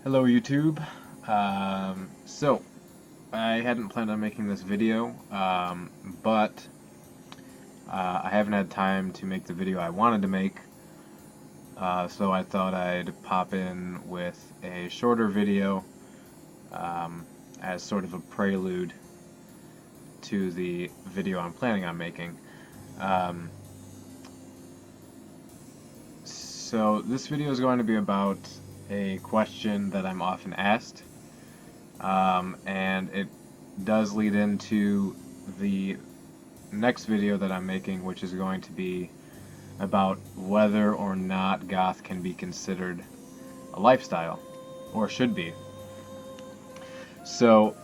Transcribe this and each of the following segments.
Hello YouTube. So I hadn't planned on making this video, but I haven't had time to make the video I wanted to make, so I thought I'd pop in with a shorter video as sort of a prelude to the video I'm planning on making. So this video is going to be about a question that I'm often asked, and it does lead into the next video that I'm making, which is going to be about whether or not goth can be considered a lifestyle, or should be. So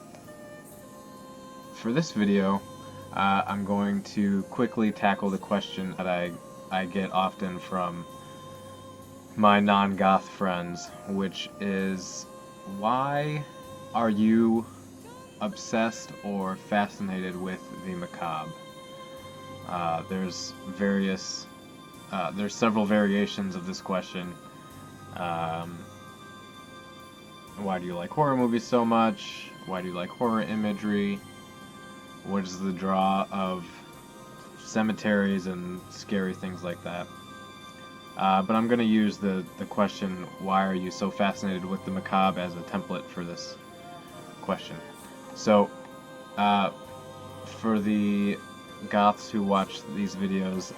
for this video, I'm going to quickly tackle the question that I get often from my non-goth friends, which is, why are you obsessed or fascinated with the macabre? There's several variations of this question. Why do you like horror movies so much? Why do you like horror imagery? What is the draw of cemeteries and scary things like that? But I'm going to use the question, why are you so fascinated with the macabre, as a template for this question. So, for the goths who watch these videos,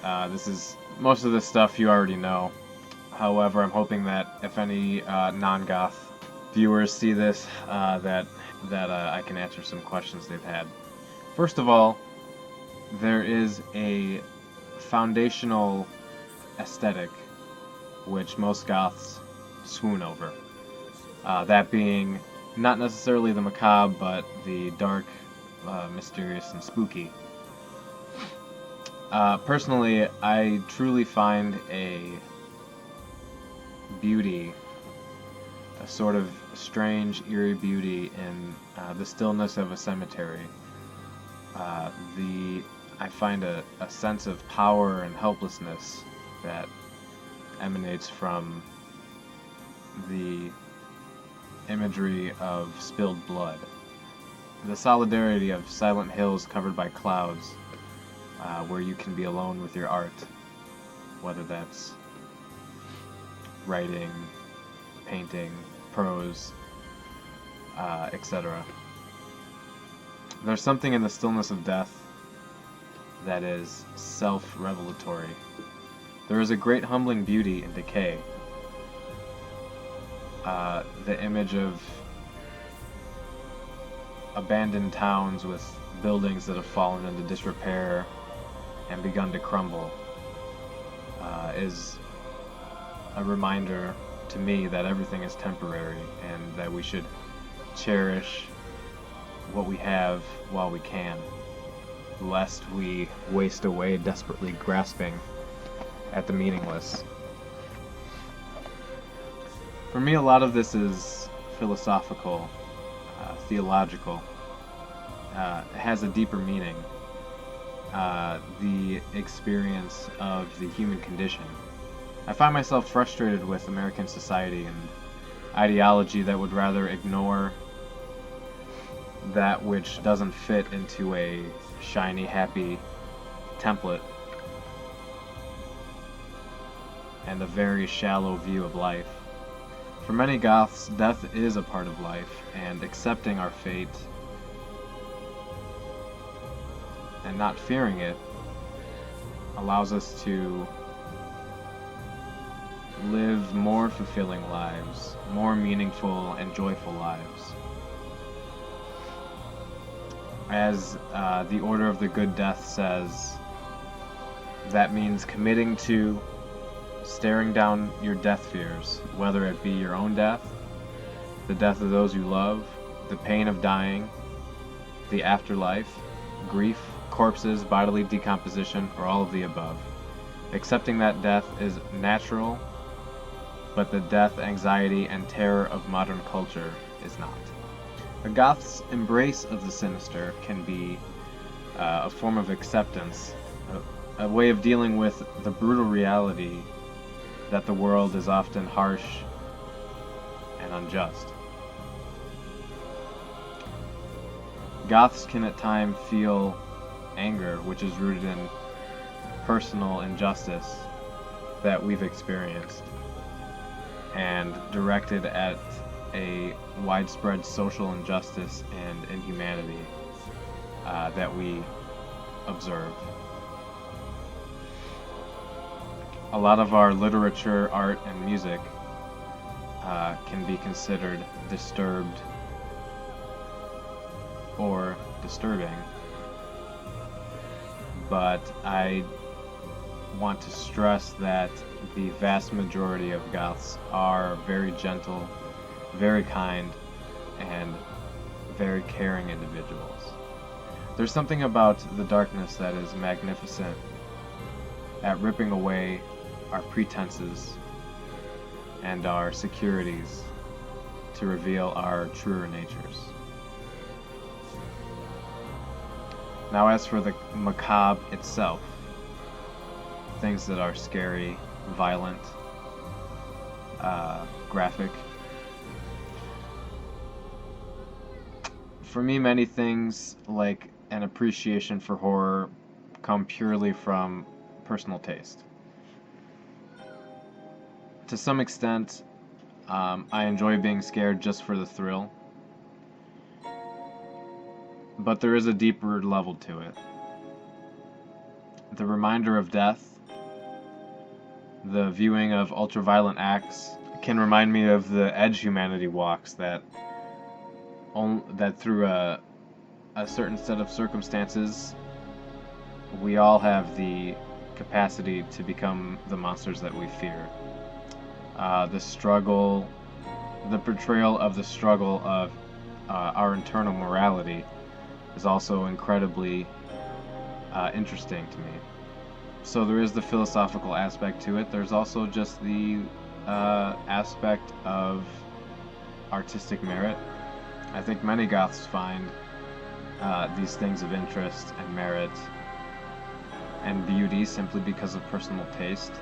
most of this stuff you already know. However, I'm hoping that if any non-goth viewers see this, that I can answer some questions they've had. First of all, there is a foundational aesthetic which most goths swoon over. That being not necessarily the macabre, but the dark, mysterious, and spooky. Personally, I truly find a beauty, a sort of strange, eerie beauty in the stillness of a cemetery. I find a sense of power and helplessness that emanates from the imagery of spilled blood. The solidarity of silent hills covered by clouds, where you can be alone with your art, whether that's writing, painting, prose, etc. There's something in the stillness of death that is self-revelatory. There is a great humbling beauty in decay. The image of abandoned towns with buildings that have fallen into disrepair and begun to crumble is a reminder to me that everything is temporary and that we should cherish what we have while we can, lest we waste away desperately grasping at the meaningless. For me, a lot of this is philosophical, theological. It has a deeper meaning. The experience of the human condition. I find myself frustrated with American society and ideology that would rather ignore that which doesn't fit into a shiny, happy template, and a very shallow view of life. For many goths, death is a part of life, and accepting our fate and not fearing it allows us to live more fulfilling lives, more meaningful and joyful lives. As the Order of the Good Death says, that means committing to staring down your death fears, whether it be your own death, the death of those you love, the pain of dying, the afterlife, grief, corpses, bodily decomposition, or all of the above. Accepting that death is natural, but the death, anxiety, and terror of modern culture is not. A goth's embrace of the sinister can be a form of acceptance, a way of dealing with the brutal reality that the world is often harsh and unjust. Goths can at times feel anger, which is rooted in personal injustice that we've experienced and directed at a widespread social injustice and inhumanity that we observe. A lot of our literature, art, and music can be considered disturbed or disturbing, but I want to stress that the vast majority of Goths are very gentle, very kind, and very caring individuals. There's something about the darkness that is magnificent at ripping away our pretenses and our securities to reveal our truer natures. Now, as for the macabre itself, things that are scary, violent, graphic. For me, many things like an appreciation for horror come purely from personal taste. To some extent, I enjoy being scared just for the thrill, but there is a deeper level to it. The reminder of death, the viewing of ultraviolet acts, can remind me of the edge humanity walks that through a certain set of circumstances, we all have the capacity to become the monsters that we fear. The struggle, the portrayal of the struggle of our internal morality is also incredibly interesting to me. So there is the philosophical aspect to it. There's also just the aspect of artistic merit. I think many Goths find these things of interest and merit and beauty simply because of personal taste,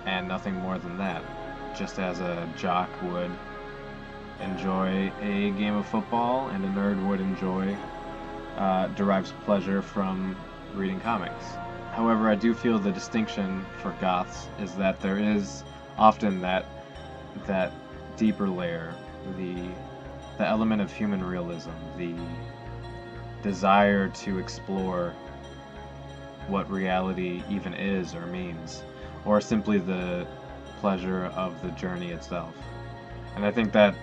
and nothing more than that. Just as a jock would enjoy a game of football and a nerd would derives pleasure from reading comics. However, I do feel the distinction for Goths is that there is often that deeper layer, the element of human realism, the desire to explore what reality even is or means, or simply the pleasure of the journey itself. And I think that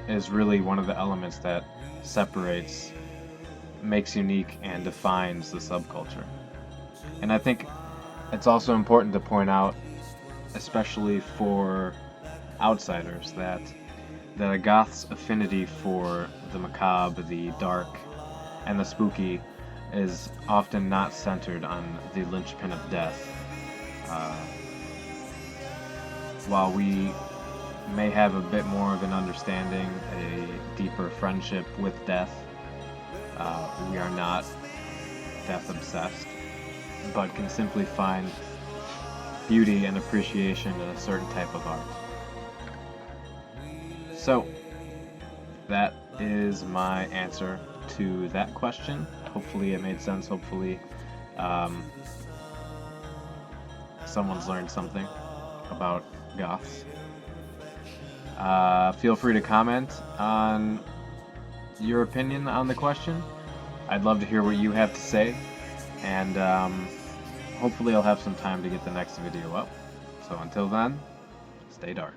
is really one of the elements that makes unique and defines the subculture. And I think it's also important to point out, especially for outsiders, that a Goth's affinity for the macabre, the dark, and the spooky is often not centered on the linchpin of death. While we may have a bit more of an understanding, a deeper friendship with death, we are not death obsessed, but can simply find beauty and appreciation in a certain type of art. So, that is my answer to that question. Hopefully it made sense. Hopefully someone's learned something about Goths. Feel free to comment on your opinion on the question. I'd love to hear what you have to say, and hopefully I'll have some time to get the next video up. So until then, stay dark.